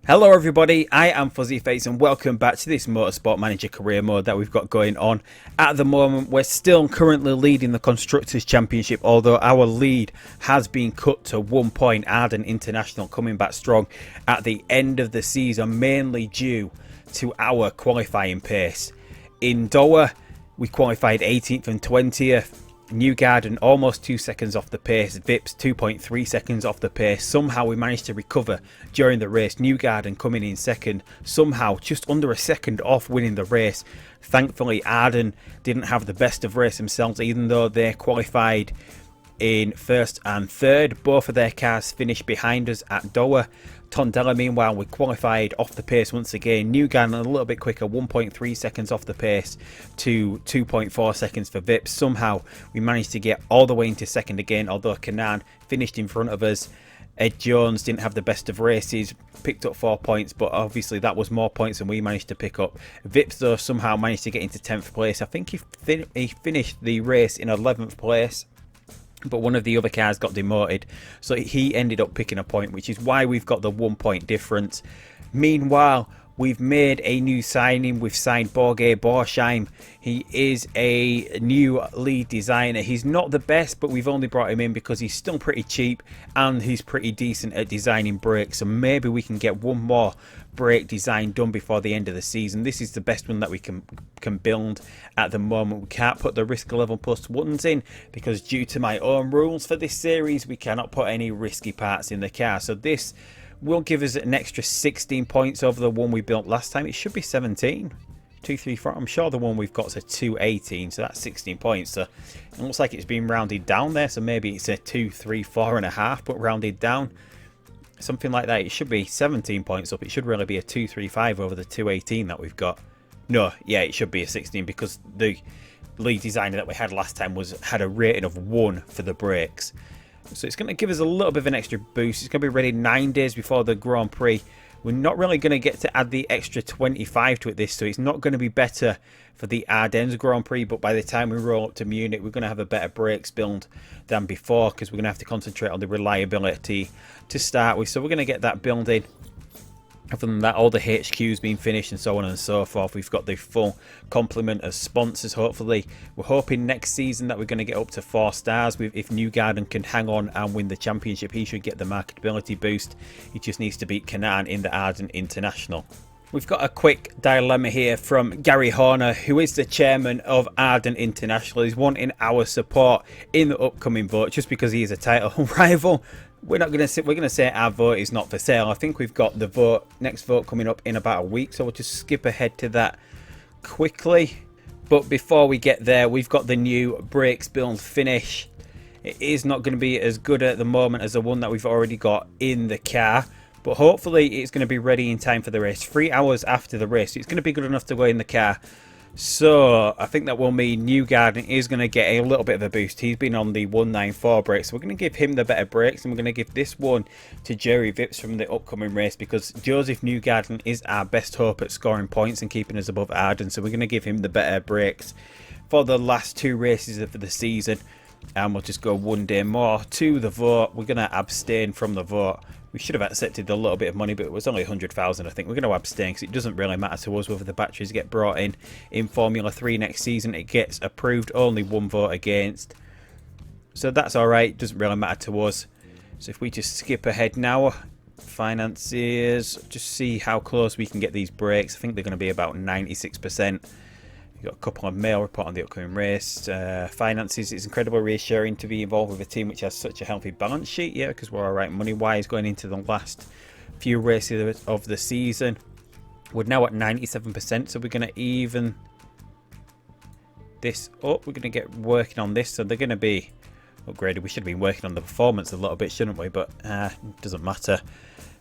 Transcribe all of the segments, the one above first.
Hello everybody, I am FuzzyFace and welcome back to this Motorsport Manager career mode that we've got going on. At the moment we're still currently leading the Constructors' Championship, although our lead has been cut to 1 point. Arden International coming back strong at the end of the season, mainly due to our qualifying pace. In Doha we qualified 18th and 20th. Newgarden almost 2 seconds off the pace, Vips 2.3 seconds off the pace. Somehow we managed to recover during the race. Newgarden coming in second, somehow just under a second off winning the race. Thankfully Arden didn't have the best of race themselves, even though they qualified in first and third. Both of their cars finished behind us at Doha. Tondela, meanwhile, we qualified off the pace once again. Newgarden a little bit quicker, 1.3 seconds off the pace to 2.4 seconds for Vips. Somehow we managed to get all the way into second again, although Kanan finished in front of us. Ed Jones didn't have the best of races, picked up 4 points, but obviously that was more points than we managed to pick up. Vips, though, somehow managed to get into 10th place. I think he finished the race in 11th place. But one of the other cars got demoted, so he ended up picking a point, which is why we've got the 1 point difference. Meanwhile, we've made a new signing. We've signed Borge Borsheim. He is a new lead designer. He's not the best, but we've only brought him in because he's still pretty cheap and he's pretty decent at designing brakes. So maybe we can get one more brake design done before the end of the season. This is the best one that we can build at the moment. We can't put the risk level +1s in because due to my own rules for this series, we cannot put any risky parts in the car. So this will give us an extra 16 points over the one we built last time. It should be 17. 2, 3, 4. I'm sure the one we've got is a 218, so that's 16 points. So it looks like it's been rounded down there, so maybe it's a 2, 3, 4.5, but rounded down. Something like that. It should be 17 points up. It should really be a 235 over the 218 that we've got. No, yeah, it should be a 16 because the lead designer that we had last time had a rating of 1 for the brakes. So it's going to give us a little bit of an extra boost. It's going to be ready 9 days before the Grand Prix. We're not really going to get to add the extra 25 to it so it's not going to be better for the Ardennes Grand Prix, but by the time we roll up to Munich, we're going to have a better brakes build than before because we're going to have to concentrate on the reliability to start with. So we're going to get that building. Other than that, all the HQ's been finished and so on and so forth. We've got the full complement of sponsors, hopefully. We're hoping next season that we're going to get up to 4 stars. If Newgarden can hang on and win the championship, he should get the marketability boost. He just needs to beat Kanan in the Arden International. We've got a quick dilemma here from Gary Horner, who is the chairman of Arden International. He's wanting our support in the upcoming vote just because he is a title rival. We're not going to say, we're going to say our vote is not for sale. I think we've got the next vote coming up in about a week, so we'll just skip ahead to that quickly. But before we get there, we've got the new brakes build finish. It is not going to be as good at the moment as the one that we've already got in the car, but hopefully it's going to be ready in time for the race. 3 hours after the race, it's going to be good enough to go in the car. So I think that will mean Newgarden is going to get a little bit of a boost. He's been on the 194 brakes, so we're going to give him the better brakes, and we're going to give this one to Jerry Vips from the upcoming race because Joseph Newgarden is our best hope at scoring points and keeping us above Arden, so we're going to give him the better brakes for the last 2 races of the season. And we'll just go 1 day more to the vote. We're going to abstain from the vote. We should have accepted a little bit of money, but it was only 100,000. I think we're going to abstain because it doesn't really matter to us whether the batteries get brought in Formula 3 next season. It gets approved, only 1 vote against. So that's alright, it doesn't really matter to us. So if we just skip ahead now, finances, just see how close we can get these brakes. I think they're going to be about 96%. Got a couple of mail report on the upcoming race. Finances, it's incredibly reassuring to be involved with a team which has such a healthy balance sheet. Yeah, because we're alright money wise going into the last few races of the season. We're now at 97%, so we're going to even this up. We're going to get working on this, so they're going to be upgraded. We should have been working on the performance a little bit, shouldn't we? But it doesn't matter.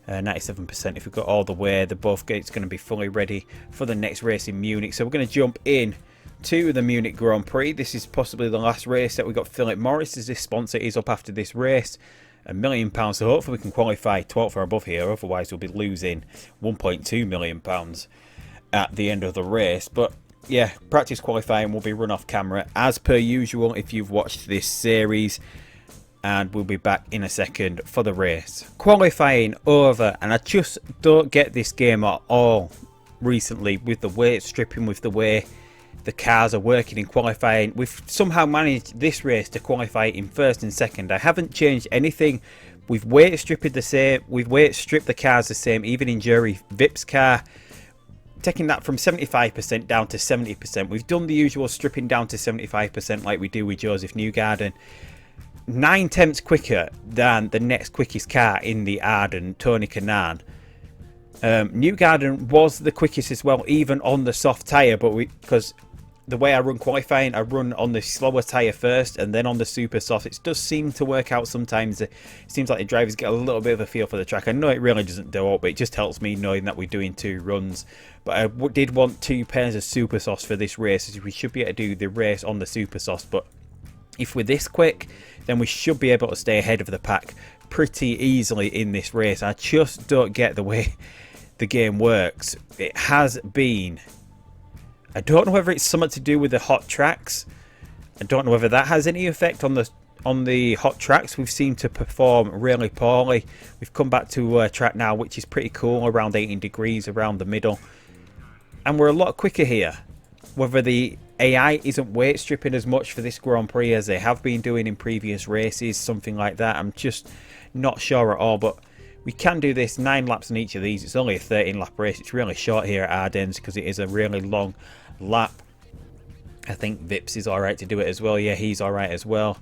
97% if we've got all the way. The both gates going to be fully ready for the next race in Munich. So we're going to jump in to the Munich Grand Prix. This is possibly the last race that we got. Philip Morris as this sponsor is up after this race. £1 million, so hopefully we can qualify 12th or above here, otherwise we'll be losing £1.2 million at the end of the race. But yeah, practice qualifying will be run off camera as per usual if you've watched this series. and we'll be back in a second for the race. Qualifying over, and I just don't get this game at all recently with the weight stripping, with the way the cars are working in qualifying. We've somehow managed this race to qualify in first and second. I haven't changed anything. We've weight stripped the same. We've weight stripped the cars the same, even in Jerry Vip's car, taking that from 75% down to 70%. We've done the usual stripping down to 75% like we do with Joseph Newgarden. 9 tenths quicker than the next quickest car in the Arden, Tony Kanaan. Newgarden was the quickest as well, even on the soft tyre, but because the way I run qualifying, I run on the slower tyre first and then on the super soft. It does seem to work out sometimes. It seems like the drivers get a little bit of a feel for the track. I know it really doesn't do it, but it just helps me knowing that we're doing 2 runs. But I did want 2 pairs of super softs for this race, as we should be able to do the race on the super softs. But if we're this quick, then we should be able to stay ahead of the pack pretty easily in this race. I just don't get the way the game works. It has been, I don't know whether it's something to do with the hot tracks. I don't know whether that has any effect on the hot tracks. We've seemed to perform really poorly. We've come back to a track now which is pretty cool, around 18 degrees around the middle, and we're a lot quicker here. Whether the AI isn't weight stripping as much for this Grand Prix as they have been doing in previous races, something like that, I'm just not sure at all. But we can do this 9 laps on each of these. It's only a 13 lap race. It's really short here at Ardennes because it is a really long lap. I think Vips is alright to do it as well. Yeah, he's alright as well.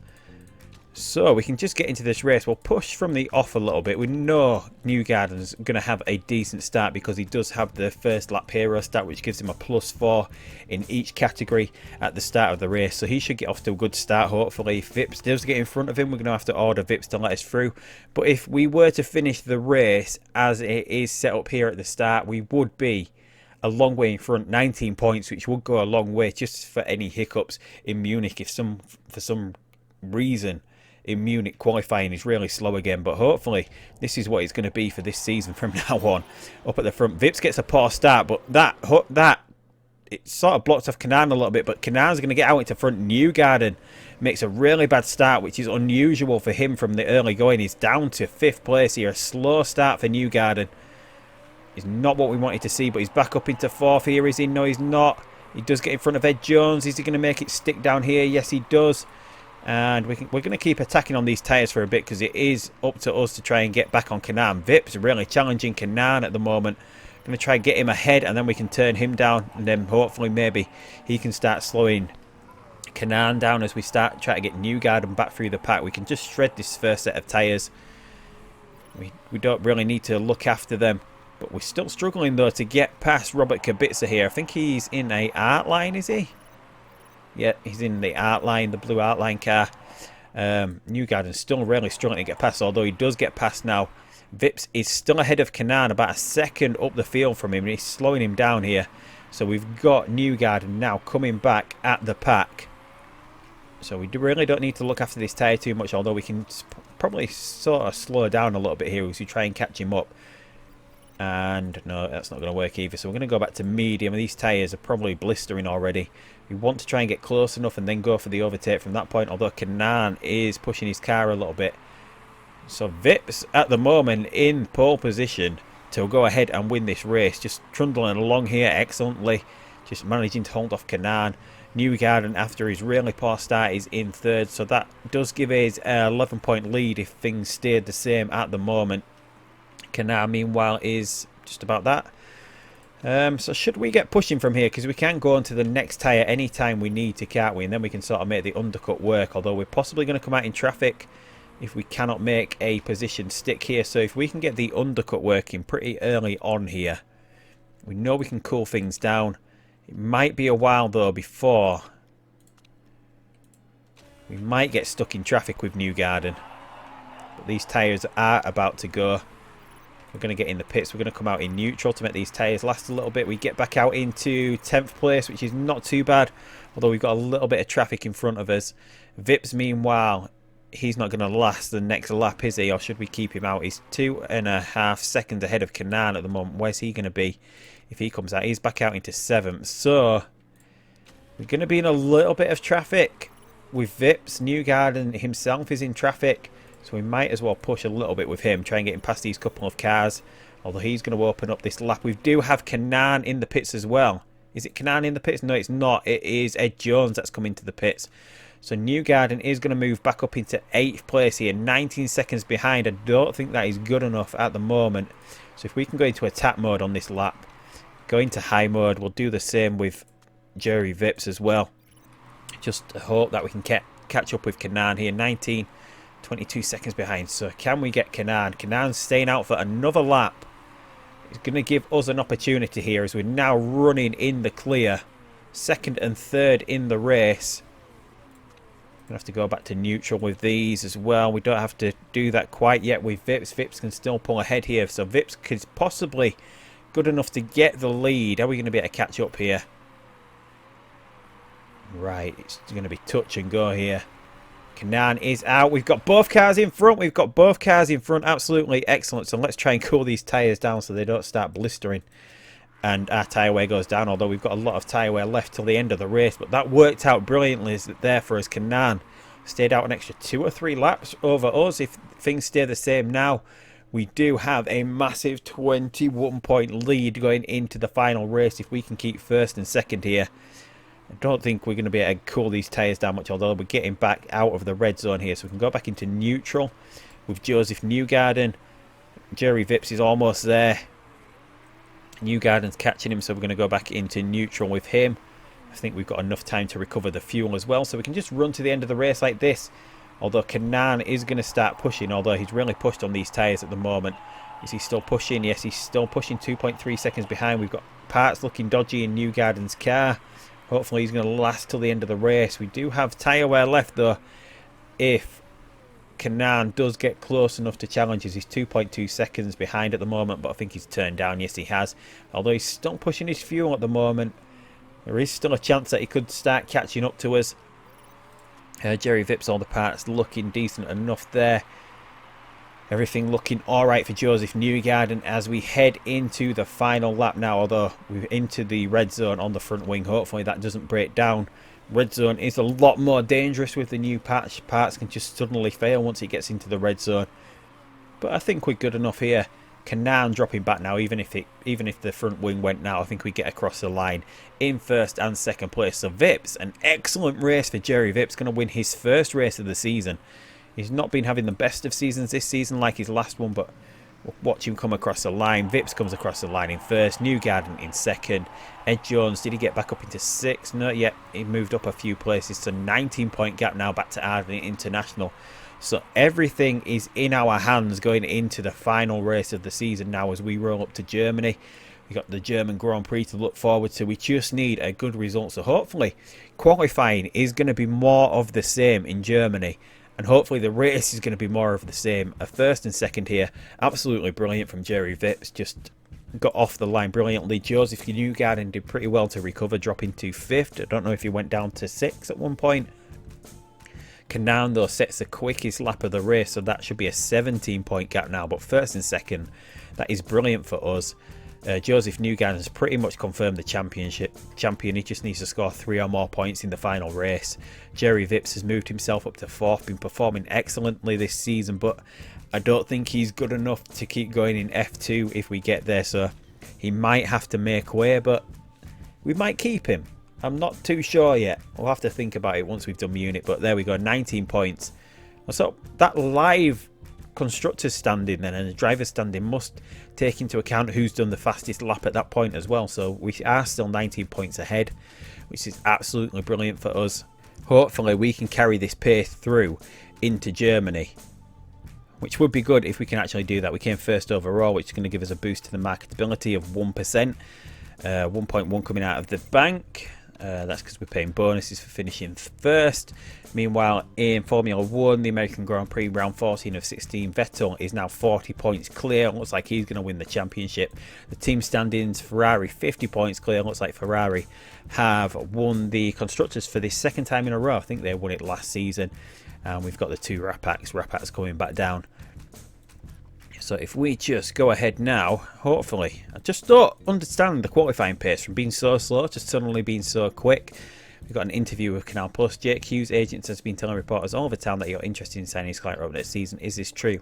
So we can just get into this race. We'll push from the off a little bit. We know Newgarden's going to have a decent start because he does have the first lap hero stat, which gives him a +4 in each category at the start of the race. So he should get off to a good start, hopefully. If Vips does get in front of him, we're going to have to order Vips to let us through. But if we were to finish the race as it is set up here at the start, we would be a long way in front, 19 points, which would go a long way just for any hiccups in Munich if for some reason in Munich qualifying is really slow again. But hopefully this is what it's going to be for this season from now on. Up at the front, Vips gets a poor start, but that it sort of blocked off Kanaan a little bit, but Kanaan's going to get out into front. Newgarden makes a really bad start, which is unusual for him from the early going. He's down to 5th place here. A slow start for Newgarden is not what we wanted to see, but he's back up into 4th here, is he? No, he's not. He does get in front of Ed Jones. Is he going to make it stick down here? Yes, he does. And we're going to keep attacking on these tyres for a bit because it is up to us to try and get back on Kanaan. Vip's really challenging Kanaan at the moment. Going to try and get him ahead, and then we can turn him down, and then hopefully maybe he can start slowing Kanaan down as we start trying to get Newgarden back through the pack. We can just shred this first set of tyres. We don't really need to look after them, but we're still struggling though to get past Robert Kubica here. I think he's in a art line, is he? Yeah, he's in the art line, the blue art line car. Newgarden's still really struggling to get past, although he does get past now. Vips is still ahead of Kanaan, about a second up the field from him, and he's slowing him down here. So we've got Newgarden now coming back at the pack. So we really don't need to look after this tyre too much, although we can probably sort of slow down a little bit here as we try and catch him up. And no, that's not going to work either. So we're going to go back to medium. These tyres are probably blistering already. We want to try and get close enough and then go for the overtake from that point, although Kanaan is pushing his car a little bit. So Vips at the moment in pole position to go ahead and win this race. Just trundling along here excellently. Just managing to hold off Kanaan. Newgarden, after his really poor start, is in 3rd. So that does give us an 11-point lead if things stayed the same at the moment. Kanaan, meanwhile, is just about that. So should we get pushing from here? Because we can go on to the next tyre anytime we need to, can't we? And then we can sort of make the undercut work. Although we're possibly going to come out in traffic if we cannot make a position stick here. So if we can get the undercut working pretty early on here, we know we can cool things down. It might be a while though before we might get stuck in traffic with Newgarden. But these tyres are about to go. We're going to get in the pits. We're going to come out in neutral to make these tyres last a little bit. We get back out into 10th place, which is not too bad. Although we've got a little bit of traffic in front of us. Vips, meanwhile, he's not going to last the next lap, is he? Or should we keep him out? He's 2.5 seconds ahead of Kanaan at the moment. Where's he going to be if he comes out? He's back out into 7th. So we're going to be in a little bit of traffic. with Vips. Newgarden himself is in traffic, so we might as well push a little bit with him, try and get him past these couple of cars. Although he's going to open up this lap. We do have Kanan in the pits as well. Is it Kanan in the pits? No, it's not. It is Ed Jones that's come into the pits. So Newgarden is going to move back up into 8th place here. 19 seconds behind. I don't think that is good enough at the moment. So if we can go into attack mode on this lap, go into high mode, we'll do the same with Jerry Vips as well. Just hope that we can catch up with Kanan here. 19, 22 seconds behind. So can we get Kanan? Kanan's staying out for another lap. It's going to give us an opportunity here as we're now running in the clear. 2nd and 3rd in the race. Going to have to go back to neutral with these as well. We don't have to do that quite yet with Vips. Vips can still pull ahead here. So Vips is possibly good enough to get the lead. Are we going to be able to catch up here? Right, it's going to be touch and go here. Kanan is out. We've got both cars in front. Absolutely excellent. So let's try and cool these tyres down so they don't start blistering. And our tyre wear goes down, although we've got a lot of tyre wear left till the end of the race. But that worked out brilliantly there for us. Kanan stayed out an extra 2 or 3 laps over us. If things stay the same now, we do have a massive 21-point lead going into the final race if we can keep 1st and 2nd here. I don't think we're going to be able to cool these tyres down much, although we're getting back out of the red zone here. So we can go back into neutral with Joseph Newgarden. Jerry Vips is almost there. Newgarden's catching him, so we're going to go back into neutral with him. I think we've got enough time to recover the fuel as well, so we can just run to the end of the race like this. Although Kanan is going to start pushing, although he's really pushed on these tyres at the moment. Is he still pushing? Yes, he's still pushing. 2.3 seconds behind. We've got parts looking dodgy in Newgarden's car. Hopefully he's going to last till the end of the race. We do have tyre wear left though. If Kanan does get close enough to challenges, he's 2.2 seconds behind at the moment, but I think he's turned down. Yes, he has. Although he's still pushing his fuel at the moment, there is still a chance that he could start catching up to us. Jerry Vips, all the parts looking decent enough there. Everything looking alright for Joseph Newgarden as we head into the final lap now, although we're into the red zone on the front wing. Hopefully that doesn't break down. Red zone is a lot more dangerous with the new patch. Parts can just suddenly fail once it gets into the red zone. But I think we're good enough here. Kanan dropping back now, even if the front wing went now, I think we get across the line in 1st and 2nd place. So Vips, an excellent race for Jerry Vips, going to win his 1st race of the season. He's not been having the best of seasons this season like his last one, but watch him come across the line. Vips comes across the line in 1st, Newgarden in 2nd. Ed Jones, did he get back up into 6th? No, yet he moved up a few places. So 19-point gap now back to Arden International. So everything is in our hands going into the final race of the season now as we roll up to Germany. We've got the German Grand Prix to look forward to. We just need a good result. So hopefully qualifying is going to be more of the same in Germany. And hopefully the race is going to be more of the same. A 1st and 2nd here. Absolutely brilliant from Jerry Vips. Just got off the line brilliantly. Joseph Newgarden did pretty well to recover, dropping to 5th. I don't know if he went down to 6th at one point. Kanan though sets the quickest lap of the race, so that should be a 17-point gap now. But 1st and 2nd, that is brilliant for us. Joseph Newgarden has pretty much confirmed the champion. He just needs to score 3 or more points in the final race. Jerry Vips has moved himself up to 4th, been performing excellently this season, but I don't think he's good enough to keep going in F2 if we get there, so he might have to make way, but we might keep him. I'm not too sure yet. We'll have to think about it once we've done Munich, but there we go, 19 points. So that live constructor's standing then and the driver's standing must take into account who's done the fastest lap at that point as well. So we are still 19 points ahead, which is absolutely brilliant for us. Hopefully we can carry this pace through into Germany, which would be good if we can actually do that. We came 1st overall, which is going to give us a boost to the marketability of 1%. 1.1 coming out of the bank. That's because we're paying bonuses for finishing 1st. Meanwhile, in Formula 1, the American Grand Prix, round 14 of 16, Vettel is now 40 points clear. Looks like he's going to win the championship. The team standings, Ferrari 50 points clear. Looks like Ferrari have won the Constructors for the 2nd time in a row. I think they won it last season. And we've got the 2 Rapaks coming back down. So if we just go ahead now, hopefully, I just don't understand the qualifying pace from being so slow to suddenly being so quick. We've got an interview with Canal Plus. Jake Hughes' agent has been telling reporters all over town that you're interested in signing his client over next season. Is this true?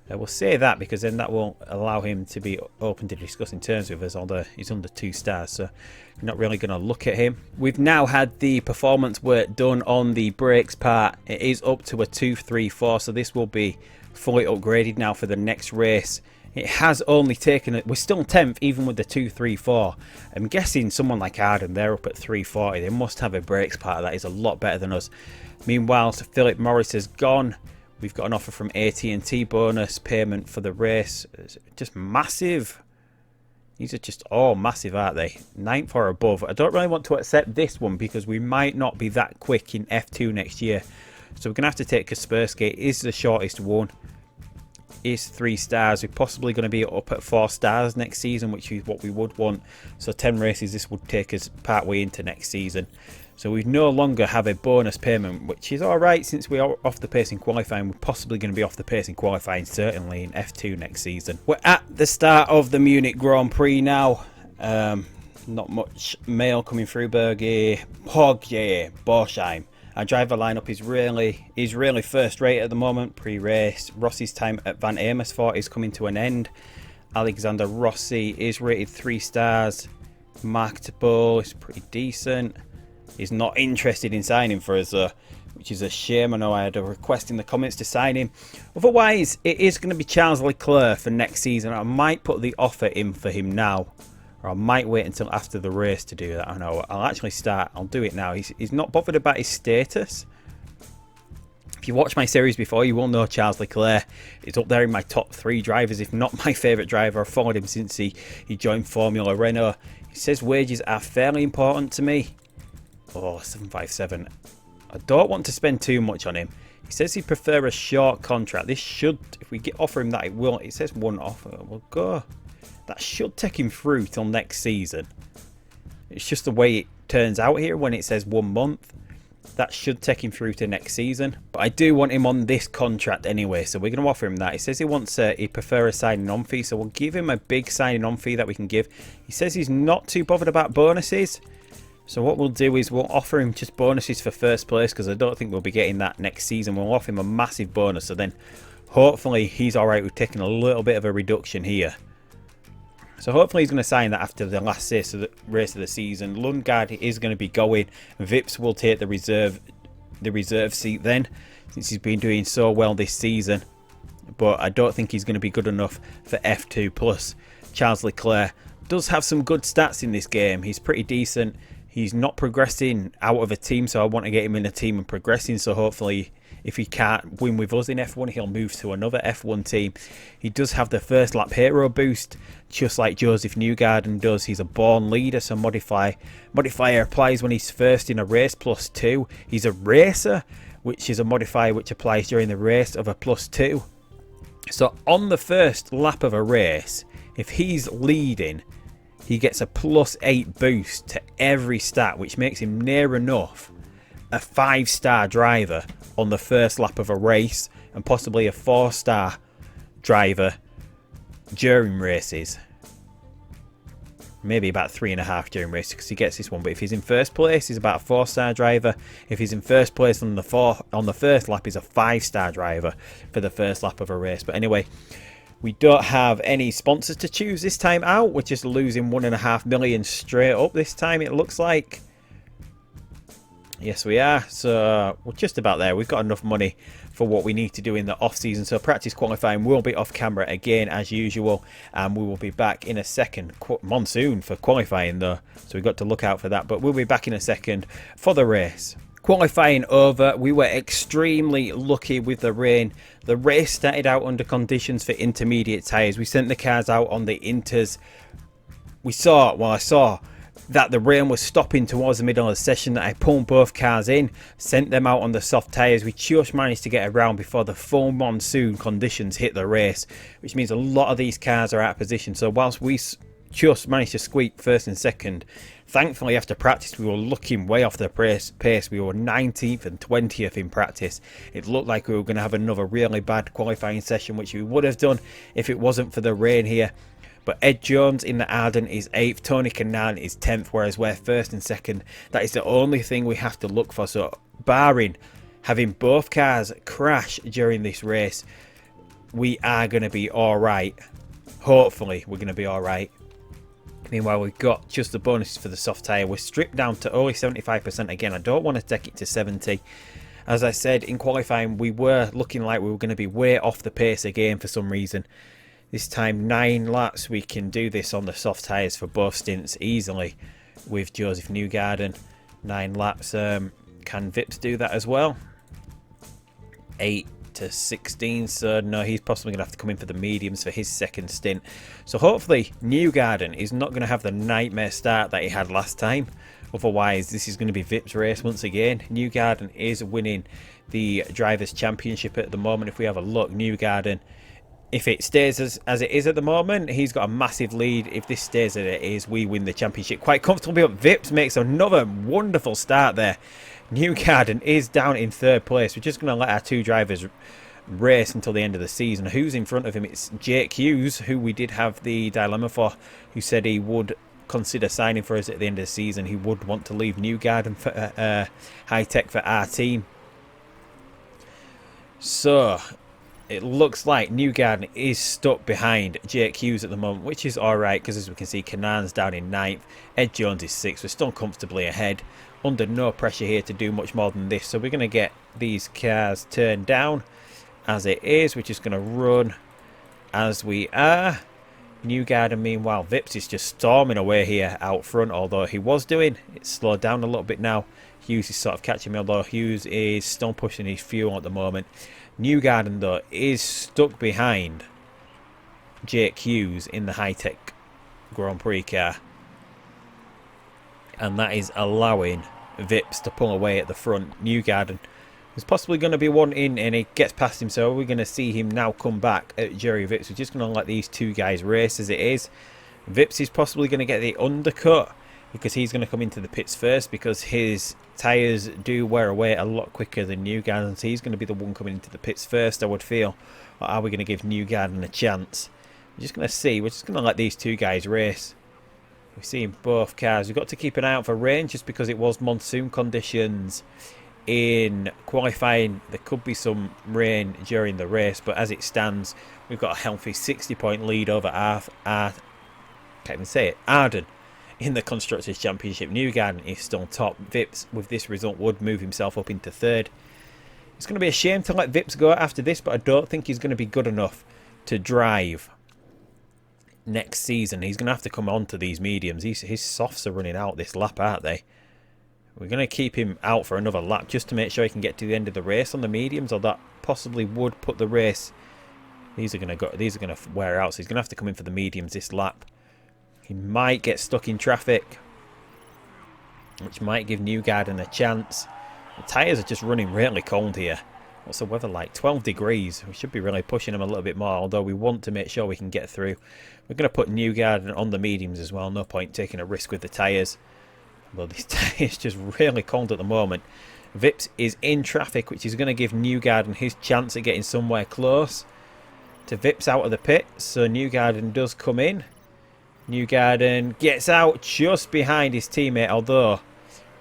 We'll say that because then that will allow him to be open to discussing terms with us, although he's under 2 stars, so we're not really going to look at him. We've now had the performance work done on the brakes part. It is up to a 234, so this will be fully upgraded now for the next race. It has only taken it. We're still 10th even with the 234. I'm guessing someone like Arden, they're up at 340. They must have a brakes part that is a lot better than us. Meanwhile, Philip Morris has gone. We've got an offer from AT&T, bonus payment for the race. It's just massive. These are just all massive, aren't they? 9th or above. I don't really want to accept this one because we might not be that quick in F2 next year. So we're going to have to take Kaspersky. It is the shortest one. Is 3 stars. We're possibly going to be up at 4 stars next season, which is what we would want. So 10 races, this would take us part way into next season. So we no longer have a bonus payment, which is alright since we are off the pace in qualifying. We're possibly going to be off the pace in qualifying, certainly in F2 next season. We're at the start of the Munich Grand Prix now. Not much mail coming through. Berge, Pogge, Borsheim. Our driver lineup is really first rate at the moment. Pre-race, Rossi's time at Van Amersfoort is coming to an end. Alexander Rossi is rated 3 stars. Marketable is pretty decent. He's not interested in signing for us, which is a shame. I know I had a request in the comments to sign him. Otherwise, it is going to be Charles Leclerc for next season. I might put the offer in for him now, or I might wait until after the race to do that. I know I'll actually start. I'll do it now. He's not bothered about his status. If you watched my series before, you will know Charles Leclerc is up there in my top 3 drivers, if not my favourite driver. I've followed him since he joined Formula Renault. He says wages are fairly important to me. Oh, 757. I don't want to spend too much on him. He says he'd prefer a short contract. This should, if we offer him that, it will. It says 1 offer. We'll go. That should take him through till next season. It's just the way it turns out here when it says 1 month. That should take him through to next season. But I do want him on this contract anyway, so we're going to offer him that. He says he wants he'd prefer a signing on fee, so we'll give him a big signing on fee that we can give. He says he's not too bothered about bonuses. So what we'll do is we'll offer him just bonuses for first place, because I don't think we'll be getting that next season. We'll offer him a massive bonus, so then hopefully he's alright with taking a little bit of a reduction here. So hopefully he's going to sign that after the last race of the season. Lundgaard is going to be going. Vips will take the reserve seat then, since he's been doing so well this season. But I don't think he's going to be good enough for F2 plus. Charles Leclerc does have some good stats in this game. He's pretty decent. He's not progressing out of a team, so I want to get him in a team and progressing. So hopefully, if he can't win with us in F1, he'll move to another F1 team. He does have the first lap hero boost, just like Joseph Newgarden does. He's a born leader, so modifier applies when he's first in a race, +2. He's a racer, which is a modifier which applies during the race of a +2. So on the first lap of a race, if he's leading, he gets a +8 boost to every stat, which makes him near enough a 5-star driver on the first lap of a race, and possibly a 4-star driver during races. Maybe about 3.5 during races, because he gets this one. But if he's in first place, he's about a 4-star driver. If he's in first place on the first lap, he's a 5-star driver for the first lap of a race. But anyway, we don't have any sponsors to choose this time out. We're just losing 1.5 million straight up this time, it looks like. Yes, we are. So we're just about there. We've got enough money for what we need to do in the off season. So practice qualifying will be off camera again as usual, and we will be back in a second. Monsoon for qualifying though, so we've got to look out for that. But we'll be back in a second for the race. Qualifying over. We were extremely lucky with the rain. The race started out under conditions for intermediate tyres. We sent the cars out on the inters. I saw that the rain was stopping towards the middle of the session, that I pulled both cars in, sent them out on the soft tyres. We just managed to get around before the full monsoon conditions hit the race, which means a lot of these cars are out of position. So whilst we just managed to squeak first and second, thankfully after practice we were looking way off the pace. We were 19th and 20th in practice. It looked like we were going to have another really bad qualifying session, which we would have done if it wasn't for the rain here. But Ed Jones in the Arden is 8th, Tony Kanaan is 10th, whereas we're 1st and 2nd. That is the only thing we have to look for. So barring having both cars crash during this race, we are going to be alright. Hopefully we're going to be alright. Meanwhile, we've got just the bonuses for the soft tyre. We're stripped down to only 75% again. I don't want to take it to 70. As I said, in qualifying, we were looking like we were going to be way off the pace again for some reason. This time, 9 laps, we can do this on the soft tyres for both stints easily with Joseph Newgarden. 9 laps. Can Vips do that as well? 8 to 16, so no, he's possibly going to have to come in for the mediums for his second stint. So hopefully Newgarden is not going to have the nightmare start that he had last time. Otherwise, this is going to be Vip's race once again. Newgarden is winning the Drivers' Championship at the moment. If we have a look, Newgarden, if it stays as it is at the moment, he's got a massive lead. If this stays as it is, we win the championship quite comfortably. But Vips makes another wonderful start there. Newgarden is down in 3rd place. We're just going to let our 2 drivers race until the end of the season. Who's in front of him? It's Jake Hughes, who we did have the dilemma for, who said he would consider signing for us at the end of the season. He would want to leave Newgarden for High Tech for our team. So it looks like Newgarden is stuck behind Jake Hughes at the moment, which is alright because as we can see, Kanaan's down in 9th, Ed Jones is 6th. We're still comfortably ahead. Under no pressure here to do much more than this. So we're going to get these cars turned down as it is. We're just going to run as we are. Newgarden, meanwhile, Vips is just storming away here out front, although he was doing. It's slowed down a little bit now. Hughes is sort of catching me, although Hughes is still pushing his fuel at the moment. Newgarden, though, is stuck behind Jake Hughes in the high-tech Grand Prix car. And that is allowing Vips to pull away at the front. Newgarden is possibly going to be one in, and he gets past him, so we're going to see him now come back at Jerry Vips. We're just going to let these 2 guys race as it is. Vips is possibly going to get the undercut because he's going to come into the pits first because his tyres do wear away a lot quicker than Newgarden, so he's going to be the one coming into the pits first, I would feel. Or are we going to give Newgarden a chance? We're just going to see. We're just going to let these 2 guys race. We're seeing both cars. We've got to keep an eye out for rain just because it was monsoon conditions in qualifying. There could be some rain during the race, but as it stands, we've got a healthy 60-point lead over can't even say it, Arden in the Constructors' Championship. Newgarden is still top. Vips, with this result, would move himself up into 3rd. It's going to be a shame to let Vips go after this, but I don't think he's going to be good enough to drive next season. He's going to have to come on to these mediums. His softs are running out this lap, aren't they? We're going to keep him out for another lap just to make sure he can get to the end of the race on the mediums, or that possibly would put the race. These are going to wear out, so he's going to have to come in for the mediums this lap. He might get stuck in traffic, which might give Newgarden a chance. The tyres are just running really cold here. What's the weather like? 12 degrees. We should be really pushing them a little bit more, although we want to make sure we can get through. We're going to put Newgarden on the mediums as well. No point taking a risk with the tyres. Although this tyre is just really cold at the moment. Vips is in traffic, which is going to give Newgarden his chance at getting somewhere close to Vips out of the pit. So Newgarden does come in. Newgarden gets out just behind his teammate, although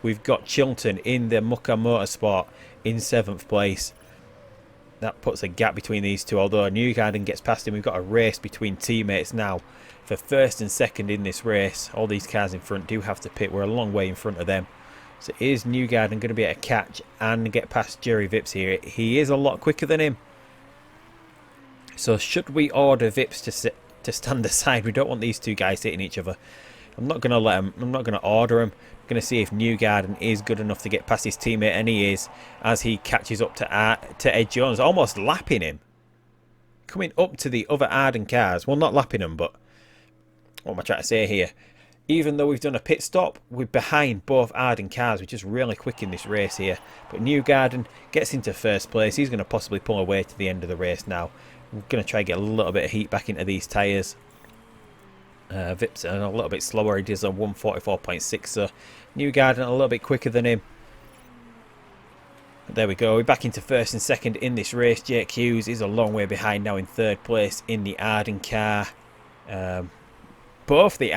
we've got Chilton in the Mucka Motorsport in 7th place. That puts a gap between these two, although Newgarden gets past him. We've got a race between teammates now for 1st and 2nd in this race. All these cars in front do have to pit. We're a long way in front of them. So is Newgarden going to be able to catch and get past Jerry Vips here? He is a lot quicker than him. So should we order Vips to stand aside? We don't want these 2 guys hitting each other. I'm not going to let him. I'm not going to order him. I'm going to see if Newgarden is good enough to get past his teammate, and he is, as he catches up to Ed Jones, almost lapping him. Coming up to the other Arden cars. Well, not lapping them, but what am I trying to say here? Even though we've done a pit stop, we're behind both Arden cars. We're just really quick in this race here. But Newgarden gets into 1st place. He's going to possibly pull away to the end of the race now. We're going to try and get a little bit of heat back into these tyres. Vips a little bit slower. He does a 144.6, so Newgarden a little bit quicker than him. There we go. We're back into 1st and 2nd in this race. Jake Hughes is a long way behind now in 3rd place in the Arden car. both the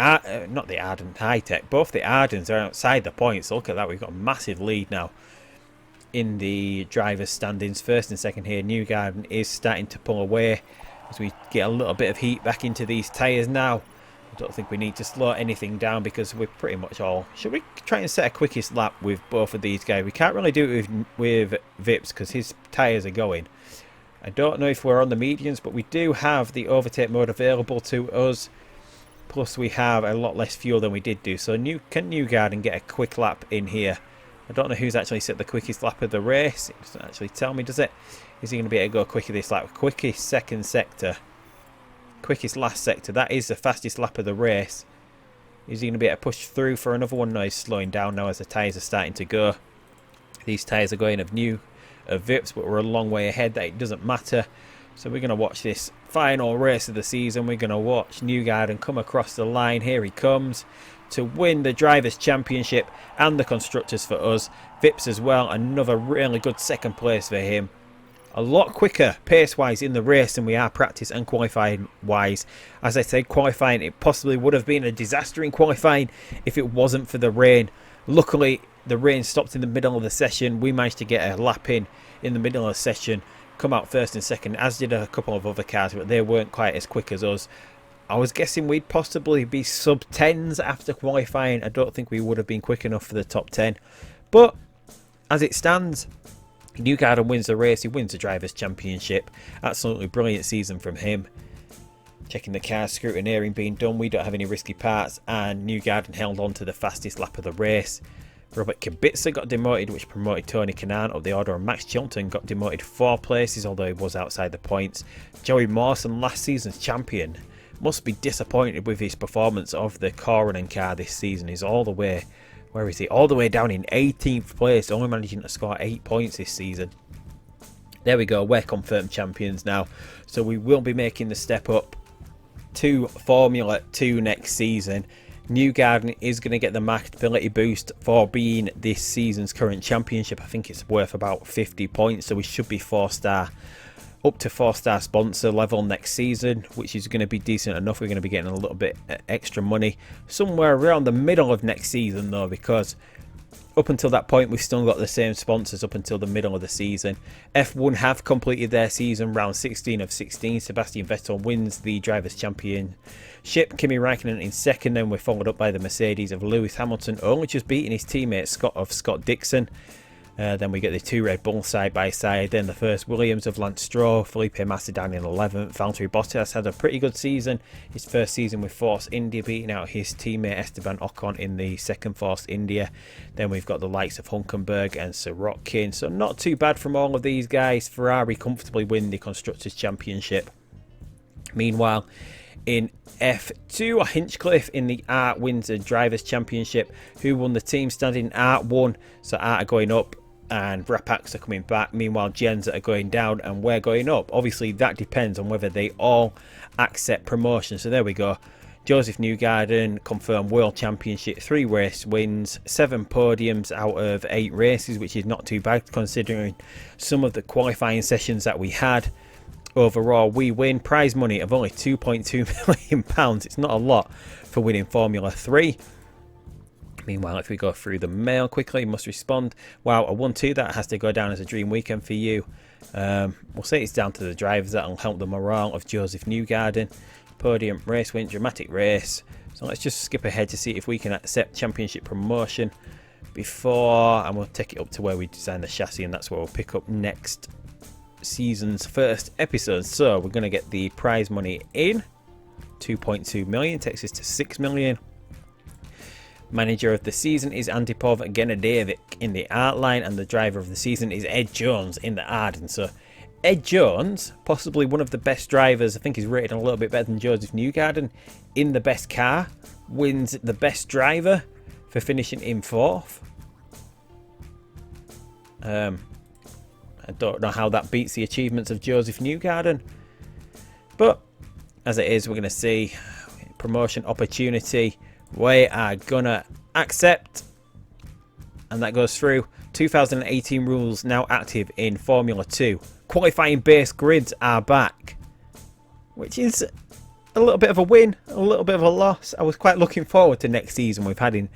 not the Arden High Tech, both the Ardens are outside the points. Look at that, we've got a massive lead now in the drivers' standings. First and second here. Newgarden is starting to pull away as we get a little bit of heat back into these tyres now. I don't think we need to slow anything down because we're pretty much all... Should we try and set a quickest lap with both of these guys? We can't really do it with Vips because his tyres are going. I don't know if we're on the medians, but we do have the overtake mode available to us. Plus we have a lot less fuel than we did do. So can Newgarden get a quick lap in here? I don't know who's actually set the quickest lap of the race. It doesn't actually tell me, does it? Is he going to be able to go quicker this lap? Quickest second sector. Quickest last sector. That is the fastest lap of the race. Is he going to be able to push through for another one? No, he's slowing down now as the tyres are starting to go. These tyres are going of Vips, but we're a long way ahead. That it doesn't matter. So we're going to watch this final race of the season. We're going to watch Newgarden come across the line. Here he comes to win the Drivers' Championship and the Constructors for us. Vips as well, another really good second place for him. A lot quicker pace-wise in the race than we are practice and qualifying-wise. As I said, qualifying, it possibly would have been a disaster in qualifying if it wasn't for the rain. Luckily, the rain stopped in the middle of the session. We managed to get a lap in the middle of the session, come out first and second, as did a couple of other cars, but they weren't quite as quick as us. I was guessing we'd possibly be sub-10s after qualifying. I don't think we would have been quick enough for the top 10. But as it stands, Newgarden wins the race. He wins the Drivers' Championship. Absolutely brilliant season from him. Checking the car, scrutineering being done. We don't have any risky parts. And Newgarden held on to the fastest lap of the race. Robert Kubica got demoted, which promoted Tony Kanaan up the order, and Max Chilton got demoted 4 places, although he was outside the points. Joey Mawson, last season's champion, must be disappointed with his performance of the Corrinan car this season. He's all the way, where is he? All the way down in 18th place, only managing to score 8 points this season. There we go, we're confirmed champions now. So we will be making the step up to Formula 2 next season. Newgarden is going to get the marketability boost for being this season's current championship. I think it's worth about 50 points, so we should be 4-star, up to 4-star sponsor level next season, which is going to be decent enough. We're going to be getting a little bit extra money somewhere around the middle of next season though, because up until that point we've still got the same sponsors up until the middle of the season. F1 have completed their season, round 16 of 16. Sebastian Vettel wins the Drivers' Championship. Kimi Räikkönen in second, then we're followed up by the Mercedes of Lewis Hamilton, only just beating his teammate Scott Dixon. Then we get the 2 Red Bulls side by side. Then the first Williams of Lance Stroll, Felipe Massa down in 11th. Valtteri Bottas had a pretty good season. His first season with Force India, beating out his teammate Esteban Ocon in the second Force India. Then we've got the likes of Hulkenberg and Sirotkin. So not too bad from all of these guys. Ferrari comfortably win the Constructors' Championship. Meanwhile, in F2, Hinchcliffe in the Art wins the Drivers' Championship. Who won the team standing? Art won. So Art are going up and Rapax are coming back. Meanwhile, Gens are going down and we're going up. Obviously, that depends on whether they all accept promotion. So there we go. Joseph Newgarden confirmed World Championship, 3 race wins, 7 podiums out of 8 races, which is not too bad considering some of the qualifying sessions that we had. Overall, we win prize money of only £2.2 million. It's not a lot for winning Formula 3. Meanwhile, if we go through the mail quickly, must respond. Wow, a 1-2, that has to go down as a dream weekend for you. We'll say it's down to the drivers. That'll help the morale of Joseph Newgarden. Podium, race win, dramatic race. So let's just skip ahead to see if we can accept championship promotion before, and we'll take it up to where we design the chassis, and that's where we'll pick up next season's first episode. So we're going to get the prize money in. 2.2 million takes us to 6 million. Manager of the season is Antipov Genedevic in the Art line, and the driver of the season is Ed Jones in the Arden. So Ed Jones, possibly one of the best drivers, I think he's rated a little bit better than Joseph Newgarden, in the best car, wins the best driver for finishing in 4th. I don't know how that beats the achievements of Joseph Newgarden, but as it is, we're going to see promotion opportunity. We are gonna accept, and that goes through. 2018 rules now active in Formula 2. Qualifying base grids are back, which is a little bit of a win, a little bit of a loss. I was quite looking forward to next season with having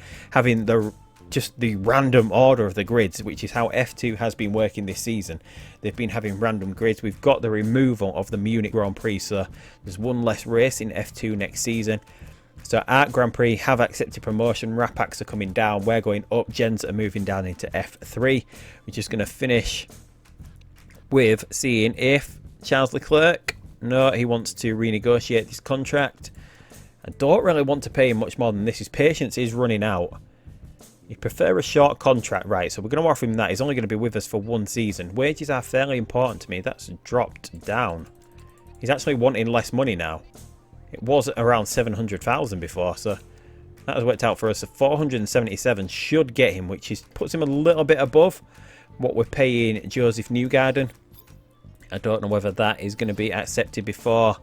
just the random order of the grids, which is how F2 has been working this season. They've been having random grids. We've got the removal of the Munich Grand Prix, so there's one less race in F2 next season. So Art Grand Prix have accepted promotion. Rapaks are coming down. We're going up. Gens are moving down into F3. We're just going to finish with seeing if Charles Leclerc, no, he wants to renegotiate this contract. I don't really want to pay him much more than this. His patience is running out. He'd prefer a short contract, right? So we're going to offer him that. He's only going to be with us for one season. Wages are fairly important to me. That's dropped down. He's actually wanting less money now. It was around 700,000 before, so that has worked out for us. So 477 should get him, which is puts him a little bit above what we're paying Joseph Newgarden. I don't know whether that is going to be accepted before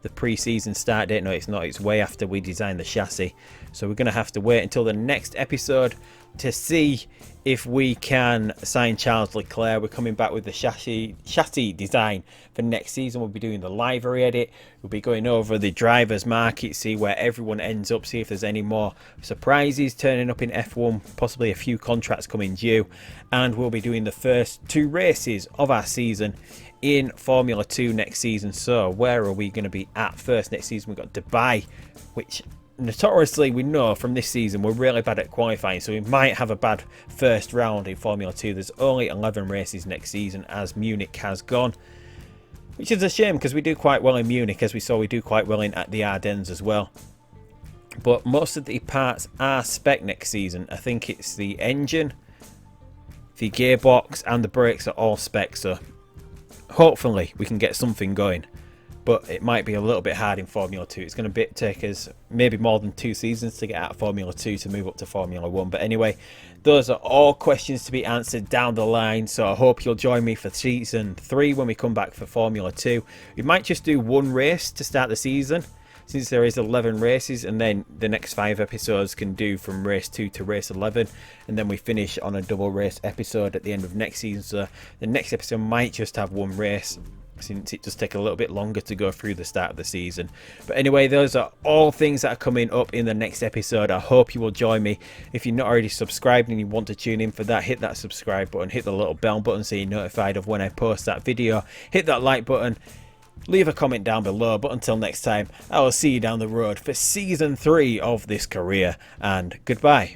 the pre-season start date. No, it's not. It's way after we design the chassis. So we're going to have to wait until the next episode to see if we can sign Charles Leclerc. We're coming back with the chassis design for next season. We'll be doing the livery edit. We'll be going over the drivers market, see where everyone ends up, see if there's any more surprises turning up in F1, possibly a few contracts coming due. And we'll be doing the first 2 races of our season in Formula 2 next season. So where are we going to be at first next season? We've got Dubai, which notoriously we know from this season we're really bad at qualifying, so we might have a bad first round in Formula 2. There's only 11 races next season as Munich has gone, which is a shame because we do quite well in Munich. As we saw, we do quite well in at the Ardennes as well. But most of the parts are spec next season. I think it's the engine, the gearbox and the brakes are all spec, so hopefully we can get something going. But it might be a little bit hard in Formula 2. It's going to take us maybe more than 2 seasons to get out of Formula 2 to move up to Formula 1. But anyway, those are all questions to be answered down the line. So I hope you'll join me for Season 3 when we come back for Formula 2. We might just do 1 race to start the season, since there is 11 races, and then the next 5 episodes can do from race 2 to race 11, and then we finish on a double race episode at the end of next season. So the next episode might just have 1 race, since it does take a little bit longer to go through the start of the season. But anyway, those are all things that are coming up in the next episode. I hope you will join me. If you're not already subscribed and you want to tune in for that, hit that subscribe button, hit the little bell button so you're notified of when I post that video, hit that like button, leave a comment down below. But until next time, I will see you down the road for Season 3 of this career, and goodbye.